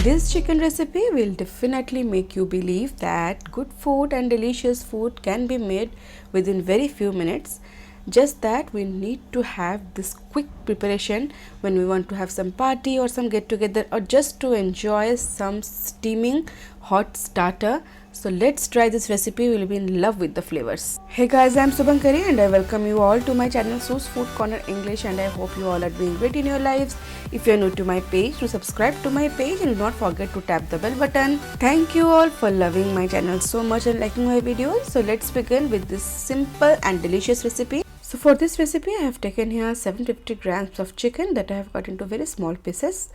This chicken recipe will definitely make you believe that good food and delicious food can be made within very few minutes. Just that we need to have this quick preparation when we want to have some party or some get together or just to enjoy some steaming hot starter. So let's try this recipe. We'll be in love with the flavors. Hey guys, I'm Subhankari and I welcome you all to my channel Su's Food Corner English, and I hope you all are doing great in your lives. If you are new to my page, to subscribe to my page and do not forget to tap the bell button. Thank you all for loving my channel so much and liking my videos. So let's begin with this simple and delicious recipe. So for this recipe I have taken here 750 grams of chicken that I have cut into very small pieces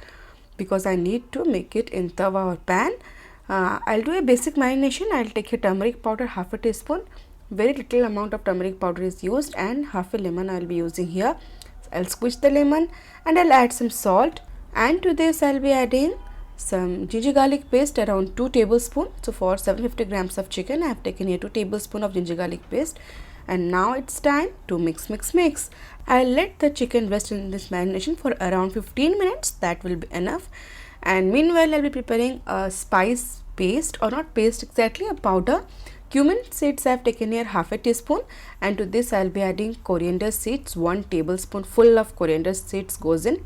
because I need to make it in tawa or pan. I'll do a basic marination. I'll take a turmeric powder, half a teaspoon. Very little amount of turmeric powder is used, and half a lemon I'll be using here. So I'll squeeze the lemon and I'll add some salt, and to this I'll be adding some ginger garlic paste, around 2 tablespoons. So for 750 grams of chicken I have taken here 2 tablespoons of ginger garlic paste. And now it's time to mix. I'll let the chicken rest in this marination for around 15 minutes. That will be enough. And meanwhile I'll be preparing a spice paste, or not paste exactly, a powder. Cumin seeds I have taken here half a teaspoon, and to this I'll be adding coriander seeds. 1 tablespoon full of coriander seeds goes in.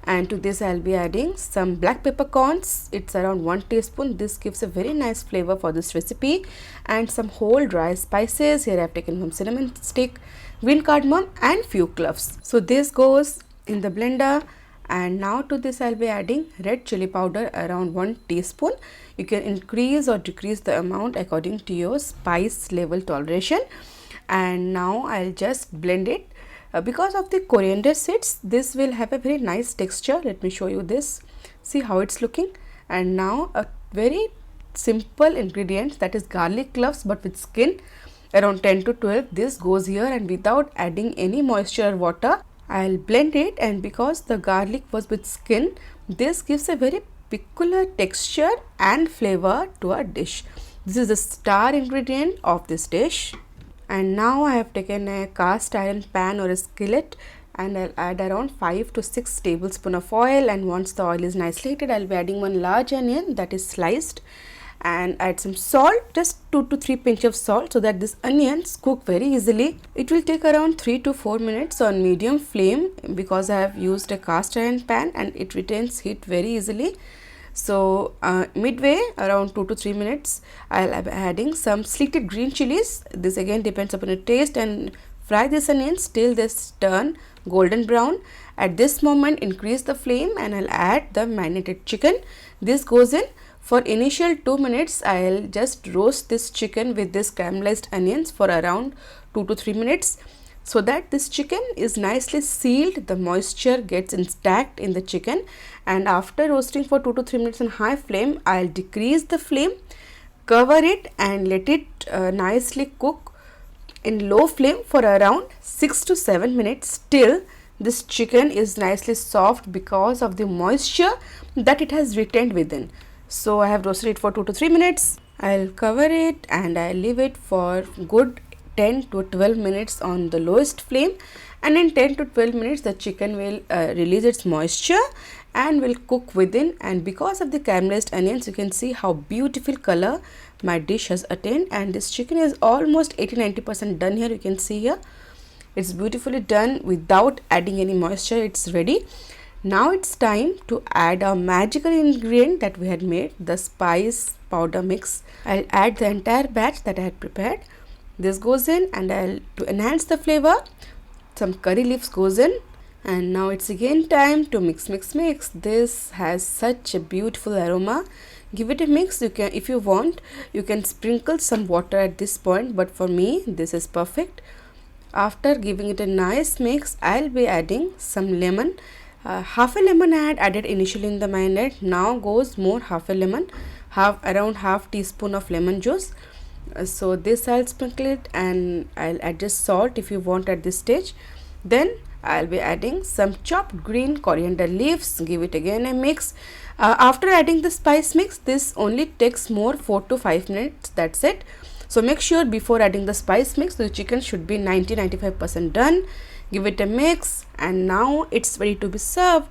And to this I'll be adding some black peppercorns. It's around 1 teaspoon. This gives a very nice flavor for this recipe. And some whole dry spices. Here I've taken some cinnamon stick, green cardamom and few cloves. So this goes in the blender. And now to this I'll be adding red chili powder, around 1 teaspoon. You can increase or decrease the amount according to your spice level toleration. And now I'll just blend it. Because of the coriander seeds, this will have a very nice texture. Let me show you this. See how it's looking. And now a very simple ingredient, that is garlic cloves but with skin, around 10 to 12. This goes here, and without adding any moisture or water I'll blend it. And because the garlic was with skin, this gives a very peculiar texture and flavor to our dish. This is the star ingredient of this dish. And now I have taken a cast iron pan or a skillet, and I'll add around 5 to 6 tablespoons of oil. And once the oil is nicely heated, I'll be adding 1 large onion that is sliced, and add some salt, just 2 to 3 pinch of salt, so that these onions cook very easily. It will take around 3 to 4 minutes on medium flame because I have used a cast iron pan and it retains heat very easily. So midway, around 2 to 3 minutes, I'll be adding some slitted green chilies. This again depends upon your taste, and fry these onions till they turn golden brown. At this moment increase the flame and I'll add the marinated chicken. This goes in. For initial 2 minutes I'll just roast this chicken with this caramelized onions for around 2 to 3 minutes, so that this chicken is nicely sealed, the moisture gets intact in the chicken. And after roasting for 2 to 3 minutes on high flame, I'll decrease the flame, cover it and let it nicely cook in low flame for around 6 to 7 minutes till this chicken is nicely soft because of the moisture that it has retained within. So I have roasted it for 2 to 3 minutes. I'll cover it and I'll leave it for good 10 to 12 minutes on the lowest flame, and in 10 to 12 minutes the chicken will release its moisture and will cook within. And because of the caramelized onions, you can see how beautiful color my dish has attained, and this chicken is almost 80-90% done here. You can see here it's beautifully done without adding any moisture. It's ready. Now it's time to add our magical ingredient that we had made, the spice powder mix. I'll add the entire batch that I had prepared. This goes in, and to enhance the flavor, some curry leaves goes in. And now it's again time to mix. This has such a beautiful aroma. Give it a mix. You can, if you want, you can sprinkle some water at this point, but for me this is perfect. After giving it a nice mix, I'll be adding some lemon. Half a lemon I had added initially in the marinade. Now goes more half a lemon, around half teaspoon of lemon juice. So this I'll sprinkle it, and I'll adjust salt if you want at this stage. Then I'll be adding some chopped green coriander leaves. Give it again a mix. After adding the spice mix, this only takes more 4 to 5 minutes. That's it. So make sure before adding the spice mix, the chicken should be 90-95% done. Give it a mix, and now it's ready to be served.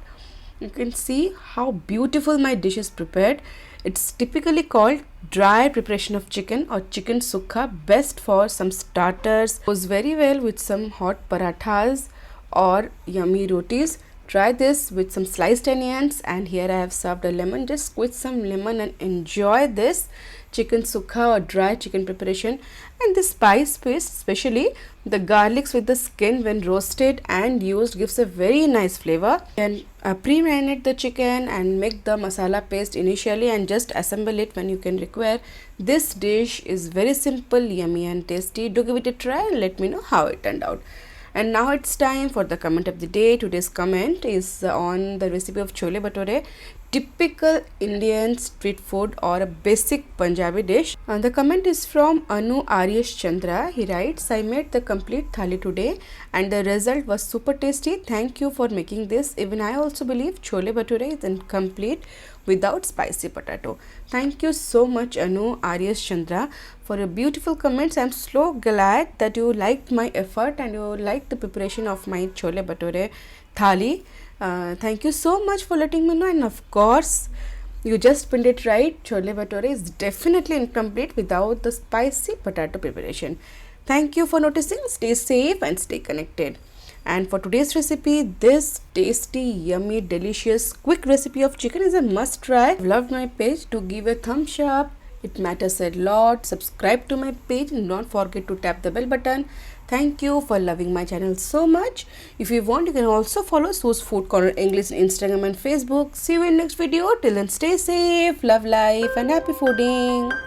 You can see how beautiful my dish is prepared. It's typically called dry preparation of chicken or chicken sukha, best for some starters. Goes very well with some hot parathas or yummy rotis. Try this with some sliced onions, and here I have served a lemon. Just squeeze some lemon and enjoy this chicken sukha or dry chicken preparation. And the spice paste, especially the garlics with the skin when roasted and used, gives a very nice flavor. And pre-marinate the chicken and make the masala paste initially and just assemble it when you can require. This dish is very simple, yummy and tasty. Do give it a try and let me know how it turned out. And now it's time for the comment of the day. Today's comment is on the recipe of chole bhature, typical Indian street food or a basic Punjabi dish. And the comment is from Anu Aryesh Chandra. He writes, I made the complete thali today and the result was super tasty. Thank you for making this. Even I also believe chole bhature is incomplete without spicy potato. Thank you so much, Anu Aryesh Chandra, for your beautiful comments. I'm so glad that you liked my effort and you liked the preparation of my chole bhature thali. Thank you so much for letting me know, and of course you just pinned it right. Chole bhature is definitely incomplete without the spicy potato preparation. Thank you for noticing. Stay safe and stay connected. And for today's recipe, this tasty, yummy, delicious, quick recipe of chicken is a must try. If you loved my page, do give a thumbs up. It matters a lot. Subscribe to my page and don't forget to tap the bell button. Thank you for loving my channel so much. If you want, you can also follow Su's Food Corner English on Instagram and Facebook. See you in next video. Till then, stay safe, love life and happy fooding.